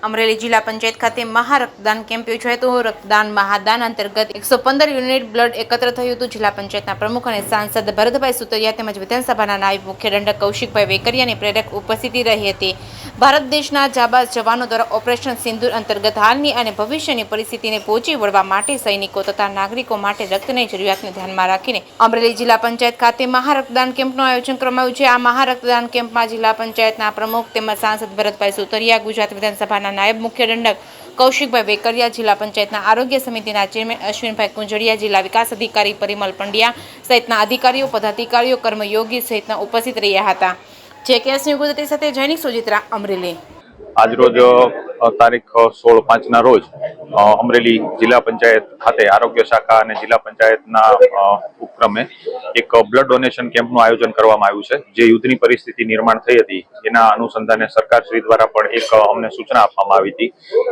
અમરેલી જિલ્લા પંચાયત ખાતે મહારક્તદાન કેમ્પ યોજાયો હતો। રક્તદાન મહાદાન અંતર્ગત 115 યુનિટ બ્લડ એકત્ર થયું હતું। જિલ્લા પંચાયતના પ્રમુખ અને સાંસદ ભરતભાઈ સુતરિયા તેમજ વિધાનસભાના નાયબ મુખ્ય દંડક કૌશિકભાઈ વેકરિયાની પ્રેરક ઉપસ્થિતિ રહી હતી। ભારત દેશના જાબાઝ જવાનો દ્વારા ઓપરેશન સિંદૂર અંતર્ગત હાલની અને ભવિષ્યની પરિસ્થિતિને પહોંચી વળવા માટે સૈનિકો તથા નાગરિકો માટે રક્તની જરૂરિયાતને ધ્યાનમાં રાખીને અમરેલી જિલ્લા પંચાયત ખાતે મહારક્તદાન કેમ્પનું આયોજન કરવામાં આવ્યું છે। આ મહારક્તદાન કેમ્પમાં જિલ્લા પંચાયતના પ્રમુખ તેમજ સાંસદ ભરતભાઈ સુતરિયા, ગુજરાત વિધાનસભાના નાયબ મુખ્ય દંડક કૌશિકભાઈ વેકરિયા, જિલ્લા પંચાયતના આરોગ્ય સમિતિના ચેરમેન અશ્વિનભાઈ કુંજડિયા, જિલ્લા વિકાસ અધિકારી પરિમલ પંડ્યા સહિતના અધિકારીઓ, પદાધિકારીઓ, કર્મયોગી સહિતના ઉપસ્થિત રહ્યા હતા। જેકેએસ ન્યૂઝ ગુજરાતી સાથે જૈનિક સુજિત્રા, અમરેલી। આજરોજ તારીખ 16/5 રોજ અમરેલી જિલ્લા પંચાયત ખાતે આરોગ્ય શાખા અને જિલ્લા પંચાયતના ઉપક્રમે એક બ્લડ ડોનેશન કેમ્પનું આયોજન કરવામાં આવ્યું છે। જે યુદ્ધની પરિસ્થિતિ નિર્માણ થઈ હતી એના અનુસંધાને સરકારશ્રી દ્વારા પણ એક અમને સૂચના આપવામાં આવી હતી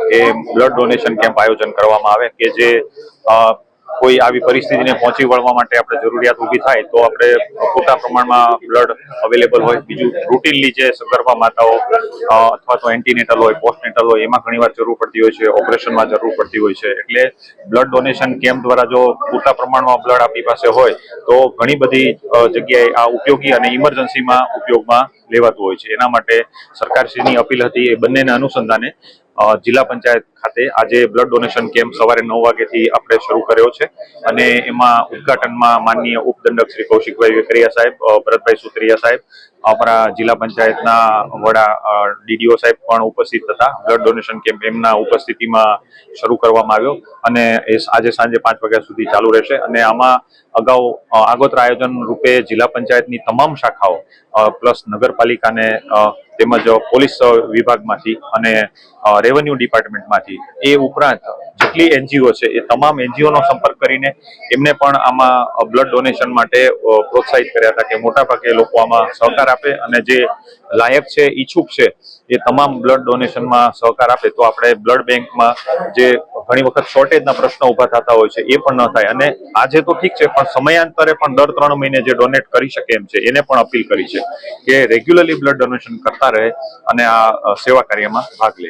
કે બ્લડ ડોનેશન કેમ્પ આયોજન કરવામાં આવે કે જે કોઈ આવી પરિસ્થિતિને પહોંચી વળવા માટે આપણે જરૂરિયાત ઊભી થાય તો આપણે પૂરતા પ્રમાણમાં બ્લડ અવેલેબલ હોય। બીજું રૂટીનલી જે સગર્ભા માતાઓ અથવા તો એન્ટીનેટલ હોય, પોસ્ટનેટલ હોય એમાં ઘણીવાર જરૂર પડતી હોય છે, ઓપરેશનમાં જરૂર પડતી હોય છે। એટલે બ્લડ ડોનેશન કેમ્પ દ્વારા જો પૂરતા પ્રમાણમાં બ્લડ આપણી પાસે હોય તો ઘણી બધી જગ્યાએ આ ઉપયોગી અને ઇમરજન્સીમાં ઉપયોગમાં લેવાતું હોય છે। એના માટે સરકારશ્રીની અપીલ હતી એ બંનેના અનુસંધાને જિલ્લા પંચાયત ખાતે આજે બ્લડ ડોનેશન કેમ્પ સવારે 9 વાગ્યાથી આપણે શરૂ કર્યો છે અને એમાં ઉદઘાટનમાં માનનીય ઉપદંડક શ્રી કૌશિકભાઈ વેકરિયા સાહેબ, ભરતભાઈ સુતરિયા સાહેબ, આપણા જિલ્લા પંચાયતના વડા ડીડીઓ સાહેબ પણ ઉપસ્થિત હતા। બ્લડ ડોનેશન કેમ્પ એમના ઉપસ્થિતિમાં શરૂ કરવામાં આવ્યો અને એ આજે સાંજે 5 વાગ્યા સુધી ચાલુ રહેશે અને આમાં અગાઉ આગોતરા આયોજન રૂપે જિલ્લા પંચાયતની તમામ શાખાઓ પ્લસ નગરપાલિકાને તેમજ પોલીસ વિભાગમાંથી અને રેવન્યુ ડિપાર્ટમેન્ટમાંથી એ ઉપરાંત જેટલી એનજીઓ છે એ તમામ એનજીઓનો સંપર્ક કરીને એમને પણ આમાં બ્લડ ડોનેશન માટે પ્રોત્સાહિત કર્યા હતા કે મોટાભાગે લોકો આમાં સહકાર આપે અને જે લાયક છે, ઈચ્છુક છે એ તમામ બ્લડ ડોનેશનમાં સહકાર આપે તો આપણે બ્લડ બેંકમાં જે ઘણી વખત શોર્ટેજના પ્રશ્નો ઊભા થતા હોય છે એ પણ ન થાય। અને આજે તો ઠીક છે પણ સમયાંતરે પણ દર 3 મહિને જે ડોનેટ કરી શકે એમ છે એને પણ અપીલ કરી છે કે રેગ્યુલરલી બ્લડ ડોનેશન કરતા રહે અને આ સેવા કાર્યમાં ભાગ લે।